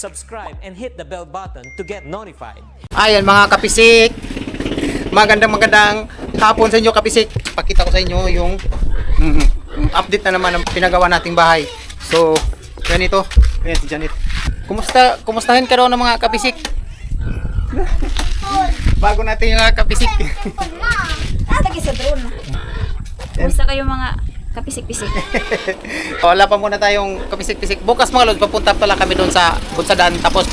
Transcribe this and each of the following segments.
subscribe and hit the bell button to get notified. Ayan mga kapisik, magandang hapon sa inyo kapisik. Pakita ko sa inyo yung update na naman ng pinagawa nating bahay. So, ganito. Ayan si Janet. Kumustahin ka raw ng mga kapisik? Bago natin yung mga kapisik. Lagi sa drone. Kumusta kayo mga kapisik-pisik? Wala pa muna tayong kapisik-pisik. Bukas mga lods, papunta pala kami doon sa Bunsadan. Tapos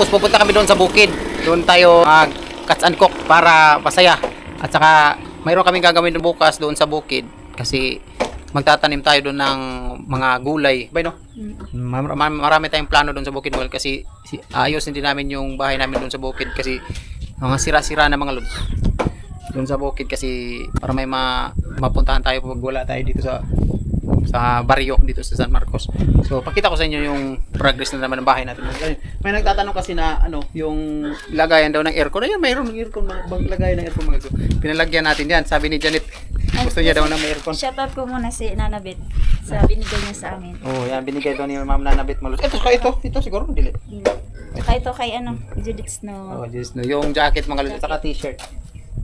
pupunta kami doon sa bukid. Doon tayo cuts and cook para masaya. At saka mayroon kaming gagawin doon bukas doon sa bukid. Kasi magtatanim tayo doon ng mga gulay. Bay no? Marami tayong plano doon sa bukid. Well, kasi ayusin din namin yung bahay namin doon sa bukid. Kasi mga sira-sira na mga lods doon sa bukid, kasi para may mapuntahan tayo pag wala tayo dito sa baryo dito sa San Marcos. So pakita ko sa inyo yung progress na naman ng bahay natin. May nagtatanong kasi na yung lagayan daw ng aircon. Ayun, mayroon ng aircon, lagayan ng aircon mga ito. Pinalagyan natin yan. Sabi ni Janet, gusto niya daw na may aircon. Shoutout ko muna si Nanabit sa binigay niya sa amin. Oh, yan binigay daw ni Ma'am Nanabit Malus. Ito siguro dili. Saka ito kay Judith Snow. Oh, just no, yung jacket mga lalo, saka t-shirt.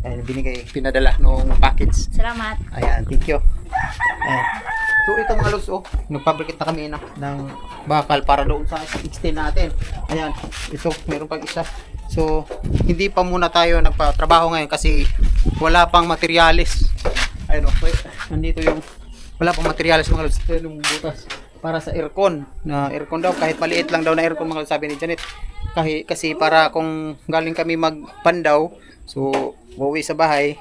Ayan, pinadala nung package. Salamat. Ayan, thank you. Ayan. So ito mga lods, nagpabricate na kami ng bakal para doon sa extend natin. Ayan, ito, meron pang isa. So, hindi pa muna tayo nagpatrabaho ngayon kasi wala pang materyales. Ayun, nandito yung wala pang materyales mga lods. Ito yung butas para sa aircon. Na aircon daw, kahit maliit lang daw na aircon mga lods, sabi ni Janet. Kasi para kung galing kami magpandaw, so uuwi sa bahay,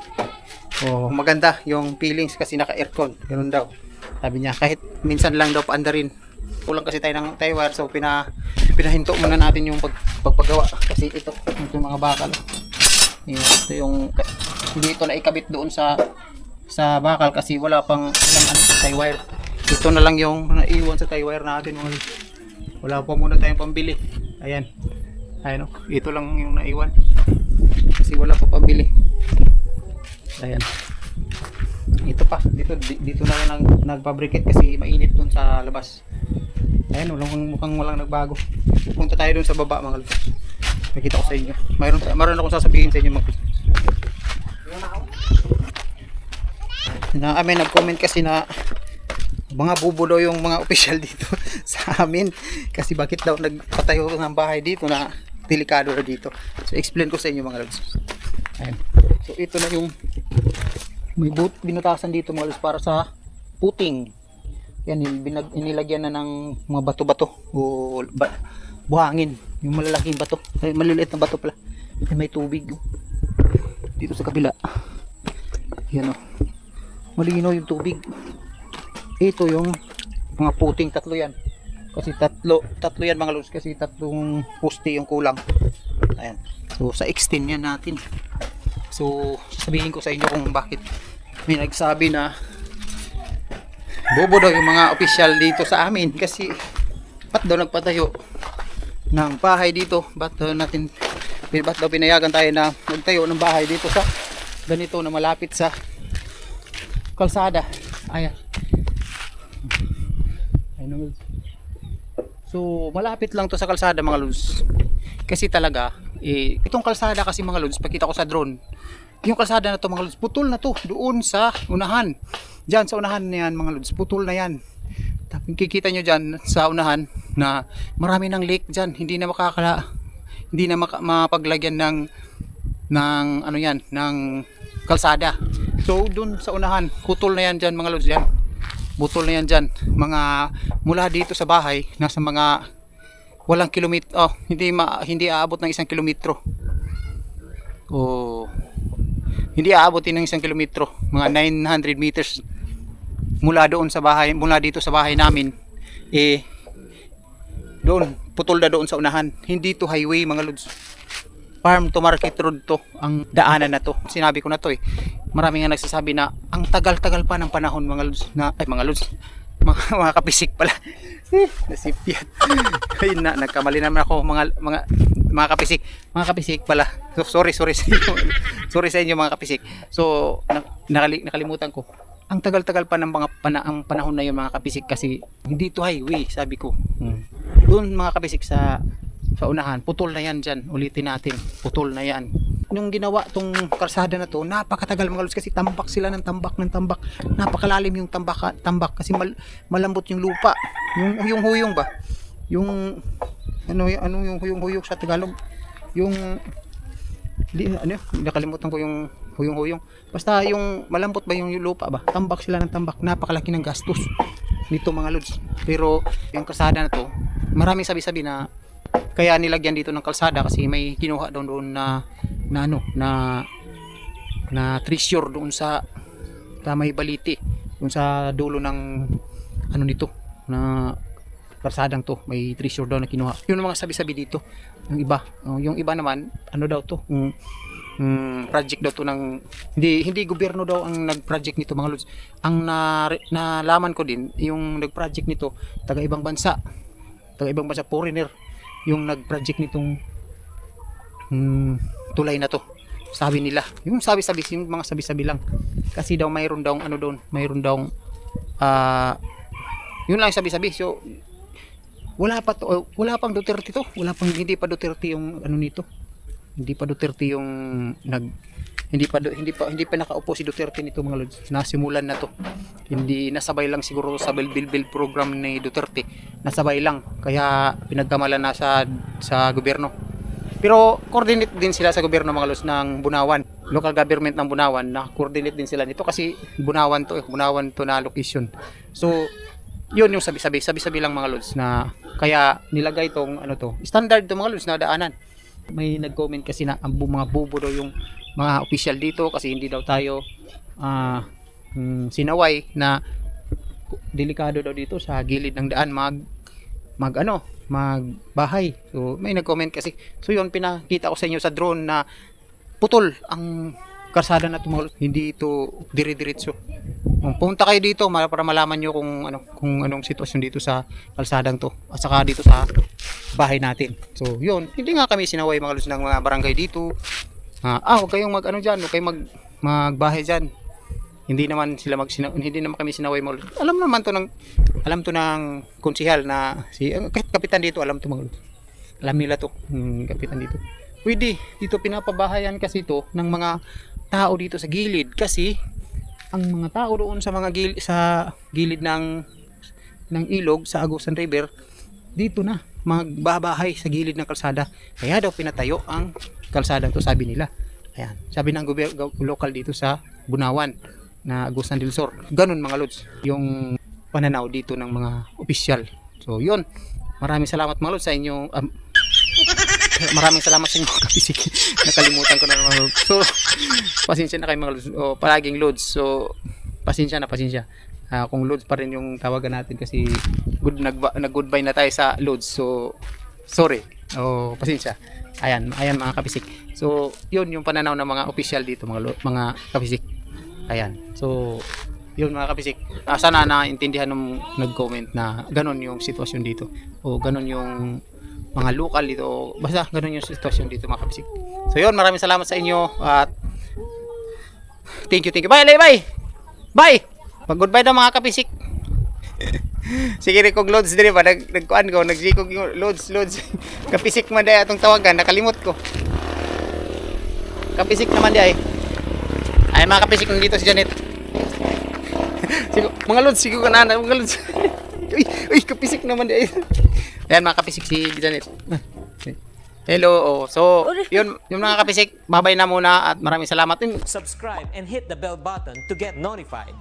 maganda yung feelings kasi naka-aircon. Ganun daw. Sabi niya, kahit minsan lang daw paanda rin. Kulang kasi tayo ng wire, so pinahinto muna natin yung pagpagawa. Kasi ito mga bakal. Ito yung, hindi ito na ikabit doon sa bakal kasi wala pang tie wire. Ito na lang yung naiwan sa tie wire natin. Wala pa muna tayong pambili. Ayan. Ayun, ito lang yung naiwan. Kasi wala pa pambili. Ayan. Ito pa, dito na lang nagpabricate kasi mainit dun sa labas. Ayan, mukhang walang nagbago. Punta tayo dun sa baba mga lods. Nakita ko sa inyo. Mayroon akong sasabihin sa inyo mga lods. Nag-comment kasi na mga bubo daw yung mga official dito sa amin. Kasi bakit daw nagpatayo ng bahay dito na delikado na dito. So explain ko sa inyo mga lods. Ayan. So ito na yung may binutasan dito mga lods para sa puting. Yan, inilagyan na ng mga bato-bato o buhangin. Yung malalaking bato. Maliliit na bato pala. May tubig. Dito sa kabila. Yan o. Malinaw yung tubig. Ito yung mga puting, tatlo yan. Kasi tatlo yan mga lods, kasi tatlong poste yung kulang. Ayan. So sa extend yan natin. So sabihin ko sa inyo kung bakit may nagsabi na bobo daw yung mga official dito sa amin, kasi ba't daw nagpatayo ng bahay dito, ba't daw pinayagan tayo na magtayo ng bahay dito sa ganito na malapit sa kalsada. Ayan. So malapit lang to sa kalsada mga lods. Kasi talaga itong kalsada kasi mga lods, pakita ko sa drone. Yung kalsada na to mga lods, putol na to doon sa unahan. Diyan sa unahan na yan mga lods, putol na yan. Tapos kikita nyo dyan sa unahan na marami ng lake dyan. Hindi na mapaglagyan ng kalsada. So doon sa unahan, putol na yan dyan mga lods dyan. Butol na yan dyan. Mga mula dito sa bahay, nasa mga walang kilometro, hindi aabot ng 1 kilometro. Hindi aabot ng 1 kilometro. Mga 900 meters mula doon sa bahay, mula dito sa bahay namin. Doon, putol na doon sa unahan. Hindi to highway mga lods. Farm to market road to ang daanan na to. Sinabi ko na to Marami nga nagsasabi na ang tagal-tagal pa ng panahon mga kapisik pala. Nasipyat. Ayun na, nagkamali naman ako mga kapisik pala. So, sorry sa inyo. Sorry sa inyo mga kapisik. So nakalimutan ko. ang tagal-tagal pa ng mga ang panahon na yun mga kapisik kasi hindi to highway, sabi ko. Doon mga kapisik sa unahan, putol na yan dyan. Ulitin natin, putol na yan. Yung ginawa tong kalsada na to, napakatagal mga lods kasi tambak sila ng tambak ng tambak. Napakalalim yung tambak kasi malambot yung lupa. Yung huyong ba? Yung ano yung huyong sa Tagalog? Yung nakalimutan ko yung huyong. Basta yung malambot ba yung lupa ba? Tambak sila ng tambak. Napakalaki ng gastos nito mga lods. Pero yung kalsada na to, maraming sabi-sabi na kaya nilagyan dito ng kalsada kasi may kinuha doon na treasure doon sa may baliti, doon sa dulo ng ano nito na kalsadang to, may treasure daw na kinuha. Yun ang mga sabi-sabi dito. Yung iba naman ano daw to, project daw to ng hindi gobyerno daw ang nag-project nito mga lods. Ang nalaman ko din yung nag-project nito taga ibang bansa foreigner yung nag-project nitong tulay na to. Sabi nila, yung sabi-sabi, yung mga sabi-sabi lang. Kasi daw mayroon daw yun lang sabi-sabi. So wala pang Duterte to. Hindi pa Duterte yung ano nito. Hindi pa Duterte yung hindi pa nakaupo si Duterte nito mga lods. Nasimulan na to. Hindi nasabay lang siguro sa build program ni Duterte. Nasabay lang kaya pinagkamalan na sa gobyerno. Pero coordinate din sila sa gobyerno mga lods ng Bunawan. Local government ng Bunawan na coordinate din sila nito kasi Bunawan to na location. So yun yung sabi-sabi lang mga lods na kaya nilagay tong ano to. Standard to mga lods na daanan. May nag-comment kasi na ang mga bobo daw yung mga official dito kasi hindi daw tayo sinaway na delikado daw dito sa gilid ng daan magbahay. So may nag-comment kasi. So yun pinakita ko sa inyo sa drone na putol ang kalsada na tumulot. Hindi ito dire-diretso. Punta kayo dito para malaman nyo kung anong sitwasyon dito sa kalsadang to at saka dito sa bahay natin. So yun, hindi nga kami sinaway mga lods ng mga barangay dito. Huwag kayong huwag kayong magbahay diyan. Hindi naman kami sinaway mga lods. Alam to ng konsehal na si kapitan dito, alam to mga lods. Alam nila to, kapitan dito. Pwede dito pinapabahayan kasi to ng mga tao dito sa gilid kasi ang mga tao doon sa mga gilid ng ilog sa Agusan River dito na magbabahay sa gilid ng kalsada. Kaya daw pinatayo ang kalsadang to, sabi nila. Ayan, sabi ng local dito sa Bunawan na Agusan del Sur. Ganun mga lods yung pananaw dito ng mga opisyal. So yun, maraming salamat mga lods sa inyo. Maraming salamat sa inyo kapisik. Nakalimutan ko na mga lods. So pasensya na kayo mga lods. Palaging lods. So pasensya. Kung loads pa rin yung tawagan natin kasi nag-goodbye na tayo sa loads. So sorry. Pasensya. Ayan mga kapisik. So yun yung pananaw ng mga official dito mga kapisik. Ayan. So yun mga kapisik. Sana naintindihan ng nag-comment na ganun yung sitwasyon dito. O ganun yung mga local dito. Basta ganun yung sitwasyon dito mga kapisik. So yun, maraming salamat sa inyo at thank you. Bye. Mag-goodbye na mga kapisik. Sige rin kong loads din ba? Nagkuhan ko, nagsikog yung loads. Kapisik man day atong tawagan, nakalimot ko. Kapisik naman day. Ay mga kapisik, nandito si Janet. Mga loads, sige ko na, mga loads. Uy, kapisik naman day. Ayan mga kapisik si Janet. Hello. So, yun mga kapisik, babay na muna at maraming salamat. Subscribe and hit the bell button to get notified.